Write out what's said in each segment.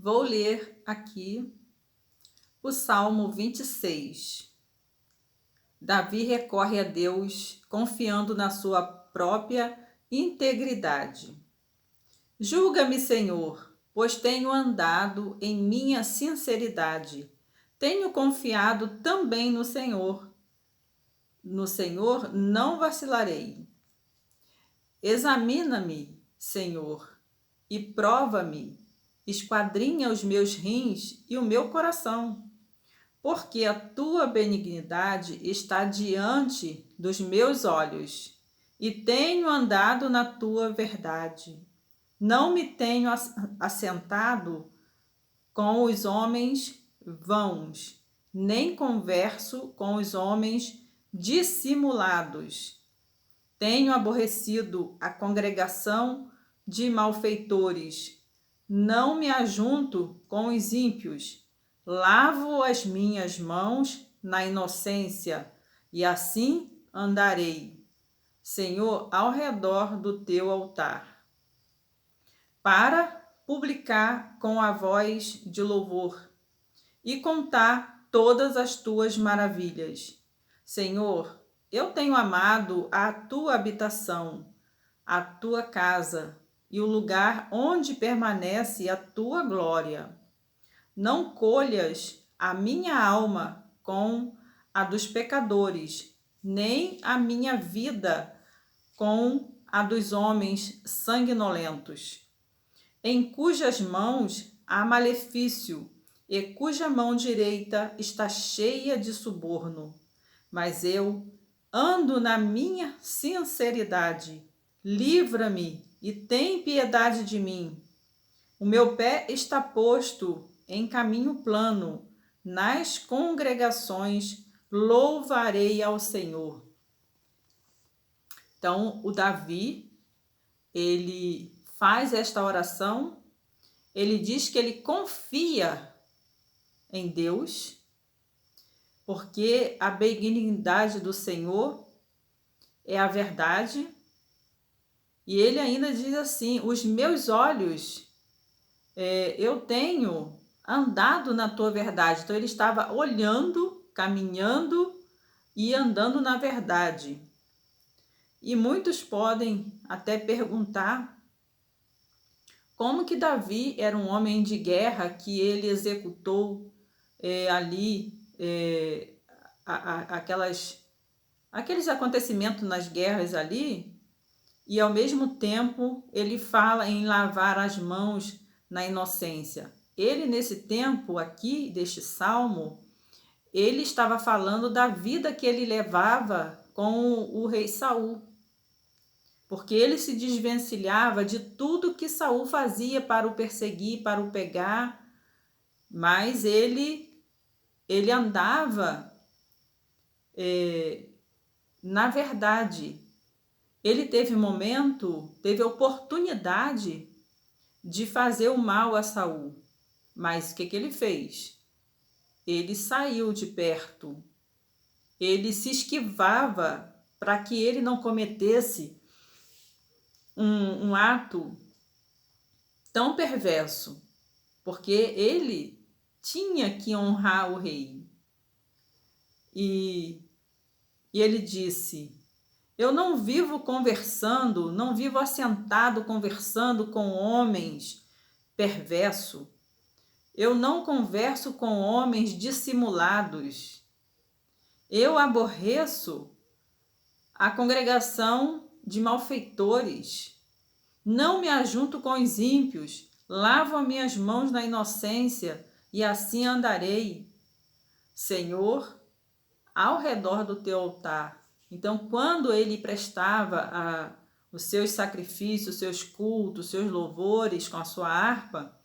Vou ler aqui o Salmo 26. Davi recorre a Deus confiando na sua própria integridade. Julga-me, Senhor, pois tenho andado em minha sinceridade. Tenho confiado também no Senhor. No Senhor não vacilarei. Examina-me, Senhor, e prova-me. Esquadrinha os meus rins e o meu coração, porque a tua benignidade está diante dos meus olhos, e tenho andado na tua verdade. Não me tenho assentado com os homens vãos, nem converso com os homens dissimulados. Tenho aborrecido a congregação de malfeitores. Não me ajunto com os ímpios. Lavo as minhas mãos na inocência, e assim andarei, Senhor, ao redor do teu altar, para publicar com a voz de louvor e contar todas as tuas maravilhas. Senhor, eu tenho amado a tua habitação, a tua casa e o lugar onde permanece a tua glória. Não colhas a minha alma com a dos pecadores, nem a minha vida com a dos homens sanguinolentos, em cujas mãos há malefício e cuja mão direita está cheia de suborno. Mas eu ando na minha sinceridade. Livra-me e tem piedade de mim. O meu pé está posto em caminho plano. Nas congregações louvarei ao Senhor. Então, o Davi, ele faz esta oração, ele diz que ele confia em Deus, porque a benignidade do Senhor é a verdade. E ele ainda diz assim: os meus olhos, eu tenho andado na tua verdade. Então ele estava olhando, caminhando e andando na verdade. E muitos podem até perguntar como que Davi era um homem de guerra, que ele executou ali aqueles acontecimentos nas guerras ali, e ao mesmo tempo ele fala em lavar as mãos na inocência. Ele, nesse tempo aqui deste salmo, ele estava falando da vida que ele levava com o rei Saul, porque ele se desvencilhava de tudo que Saul fazia para o perseguir, para o pegar, mas ele andava na verdade. Ele teve oportunidade de fazer o mal a Saul, mas o que ele fez? Ele saiu de perto, ele se esquivava para que ele não cometesse um ato tão perverso, porque ele tinha que honrar o rei. E ele disse: eu não vivo conversando, não vivo assentado conversando com homens perversos. Eu não converso com homens dissimulados. Eu aborreço a congregação de malfeitores. Não me ajunto com os ímpios. Lavo as minhas mãos na inocência e assim andarei, Senhor, ao redor do teu altar. Então, quando ele prestava os seus sacrifícios, os seus cultos, os seus louvores com a sua harpa,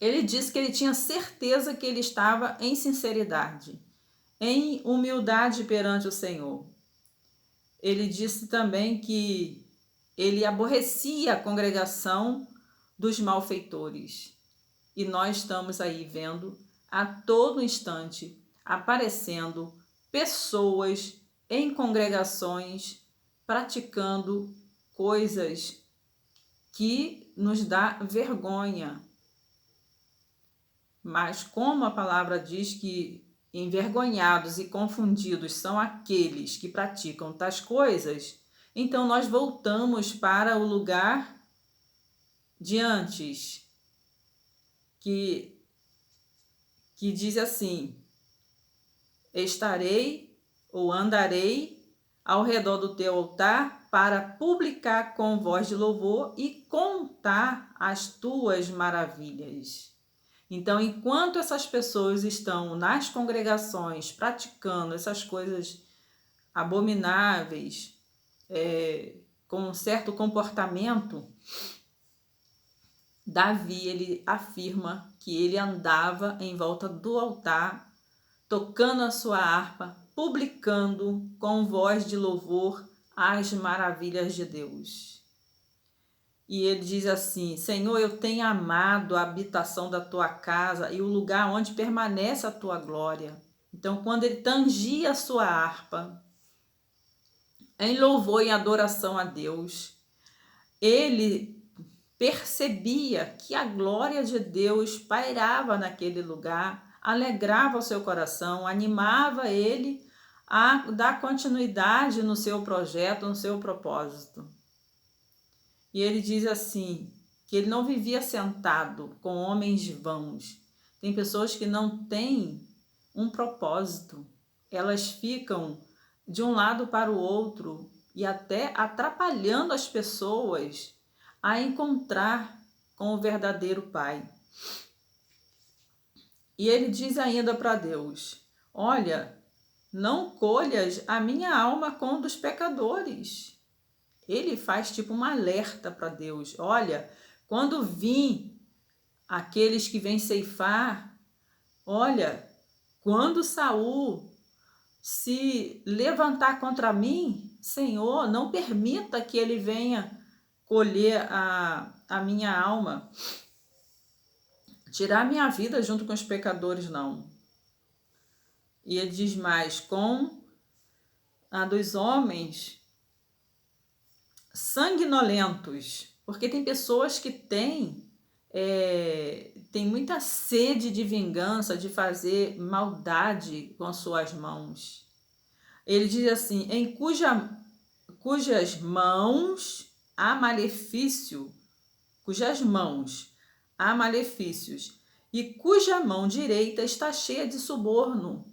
ele disse que ele tinha certeza que ele estava em sinceridade, em humildade perante o Senhor. Ele disse também que ele aborrecia a congregação dos malfeitores. E nós estamos aí vendo a todo instante aparecendo pessoas em congregações praticando coisas que nos dá vergonha. Mas como a palavra diz que envergonhados e confundidos são aqueles que praticam tais coisas, então nós voltamos para o lugar de antes, que diz assim: estarei ou andarei ao redor do teu altar para publicar com voz de louvor e contar as tuas maravilhas. Então, enquanto essas pessoas estão nas congregações praticando essas coisas abomináveis, com um certo comportamento, Davi, ele afirma que ele andava em volta do altar, tocando a sua harpa, publicando com voz de louvor as maravilhas de Deus. E ele diz assim: Senhor, eu tenho amado a habitação da tua casa e o lugar onde permanece a tua glória. Então, quando ele tangia a sua harpa, em louvor e adoração a Deus, ele percebia que a glória de Deus pairava naquele lugar, alegrava o seu coração, animava ele a dar continuidade no seu projeto, no seu propósito. E ele diz assim, que ele não vivia sentado com homens vãos. Tem pessoas que não têm um propósito. Elas ficam de um lado para o outro e até atrapalhando as pessoas a encontrar com o verdadeiro Pai. E ele diz ainda para Deus: olha, não colhas a minha alma com dos pecadores. Ele faz tipo um alerta para Deus: olha, quando vir aqueles que vêm ceifar, olha, quando Saul se levantar contra mim, Senhor, não permita que ele venha colher a minha alma, tirar a minha vida junto com os pecadores, não. E ele diz mais: com a dos homens sanguinolentos, porque tem pessoas que têm muita sede de vingança, de fazer maldade com as suas mãos. Ele diz assim: em cujas mãos há malefício, cujas mãos há malefícios, e cuja mão direita está cheia de suborno.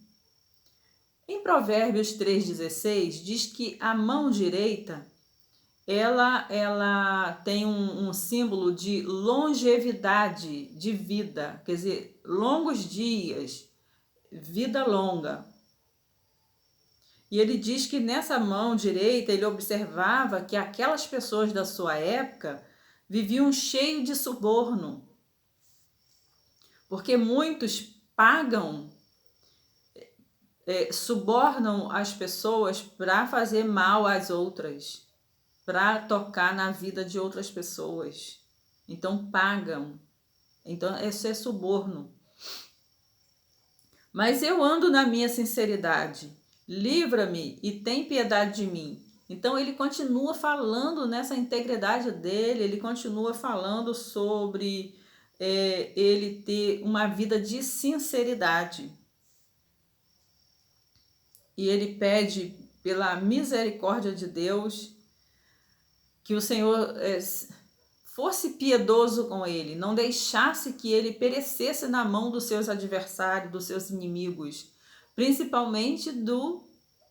Em Provérbios 3,16 diz que a mão direita ela tem um símbolo de longevidade de vida, quer dizer, longos dias, vida longa. E ele diz que nessa mão direita ele observava que aquelas pessoas da sua época viviam cheio de suborno, porque muitos pagam, subornam as pessoas para fazer mal às outras, para tocar na vida de outras pessoas. Então pagam. Então isso é suborno. Mas eu ando na minha sinceridade. Livra-me e tem piedade de mim. Então ele continua falando nessa integridade dele, ele continua falando sobre ele ter uma vida de sinceridade. E ele pede pela misericórdia de Deus que o Senhor fosse piedoso com ele, não deixasse que ele perecesse na mão dos seus adversários, dos seus inimigos, principalmente do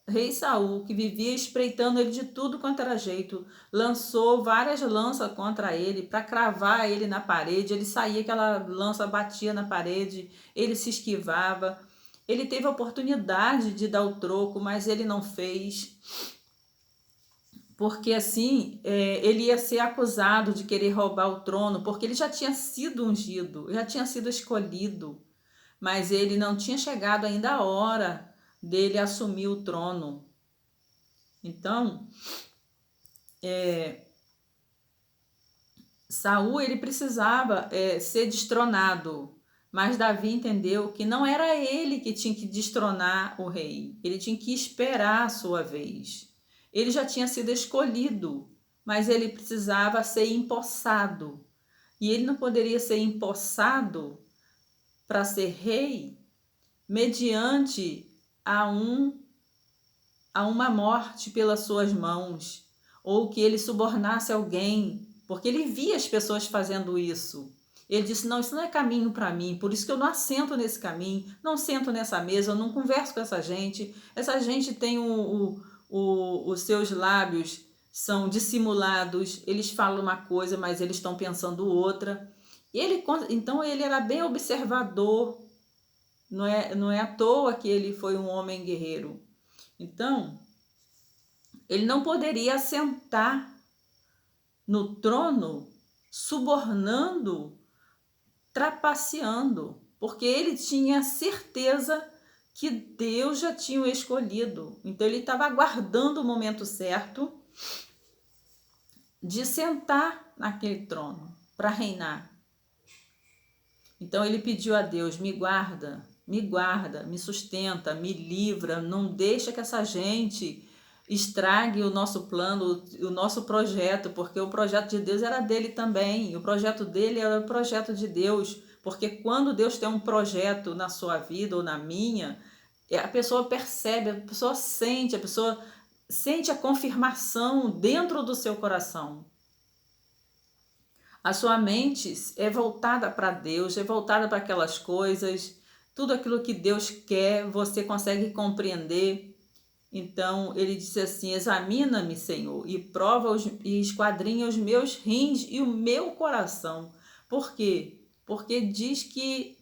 rei Saul, que vivia espreitando ele de tudo quanto era jeito, lançou várias lanças contra ele para cravar ele na parede, ele saía, aquela lança batia na parede, ele se esquivava, ele teve a oportunidade de dar o troco, mas ele não fez, porque assim ele ia ser acusado de querer roubar o trono, porque ele já tinha sido ungido, já tinha sido escolhido, mas ele não tinha chegado ainda a hora dele assumir o trono. Então, Saul ele precisava ser destronado, mas Davi entendeu que não era ele que tinha que destronar o rei, ele tinha que esperar a sua vez. Ele já tinha sido escolhido, mas ele precisava ser empossado. E ele não poderia ser empossado para ser rei mediante a uma morte pelas suas mãos, ou que ele subornasse alguém, porque ele via as pessoas fazendo isso. Ele disse, não, isso não é caminho para mim, por isso que eu não assento nesse caminho, não sento nessa mesa, eu não converso com essa gente tem os seus lábios são dissimulados, eles falam uma coisa, mas eles estão pensando outra. Então ele era bem observador, não é à toa que ele foi um homem guerreiro. Então, ele não poderia assentar no trono subornando, trapaceando, porque ele tinha certeza que Deus já tinha o escolhido. Então ele estava aguardando o momento certo de sentar naquele trono para reinar. Então ele pediu a Deus, me guarda, me sustenta, me livra, não deixa que essa gente estrague o nosso plano, o nosso projeto, porque o projeto de Deus era dele também, o projeto dele era o projeto de Deus, porque quando Deus tem um projeto na sua vida ou na minha, a pessoa percebe, a pessoa sente a confirmação dentro do seu coração. A sua mente é voltada para Deus, é voltada para aquelas coisas, tudo aquilo que Deus quer, você consegue compreender. Então ele disse assim, examina-me, Senhor, e prova e esquadrinha os meus rins e o meu coração. Por quê? Porque diz que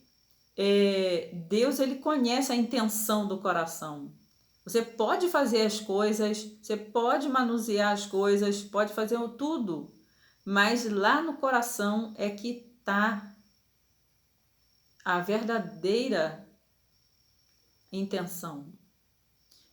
Deus ele conhece a intenção do coração. Você pode fazer as coisas, você pode manusear as coisas, pode fazer tudo, mas lá no coração é que está a verdadeira intenção.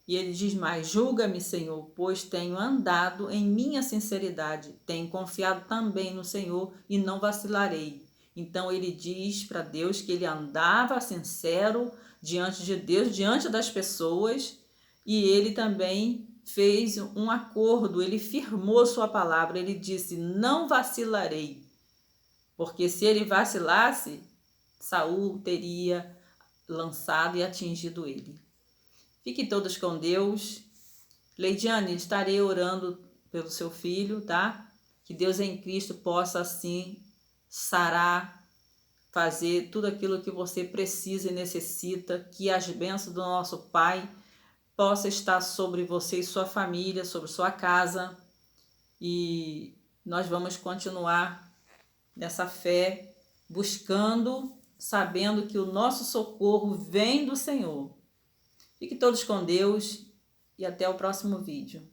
E ele diz mais, julga-me, Senhor, pois tenho andado em minha sinceridade, tenho confiado também no Senhor e não vacilarei. Então ele diz para Deus que ele andava sincero diante de Deus, diante das pessoas, e ele também fez um acordo, ele firmou sua palavra, ele disse, não vacilarei, porque se ele vacilasse, Saul teria lançado e atingido ele. Fiquem todos com Deus. Leidiane, estarei orando pelo seu filho, tá? Que Deus em Cristo possa assim sarar, fazer tudo aquilo que você precisa e necessita, que as bênçãos do nosso Pai possa estar sobre você e sua família, sobre sua casa. E nós vamos continuar nessa fé, buscando, sabendo que o nosso socorro vem do Senhor. Fiquem todos com Deus e até o próximo vídeo.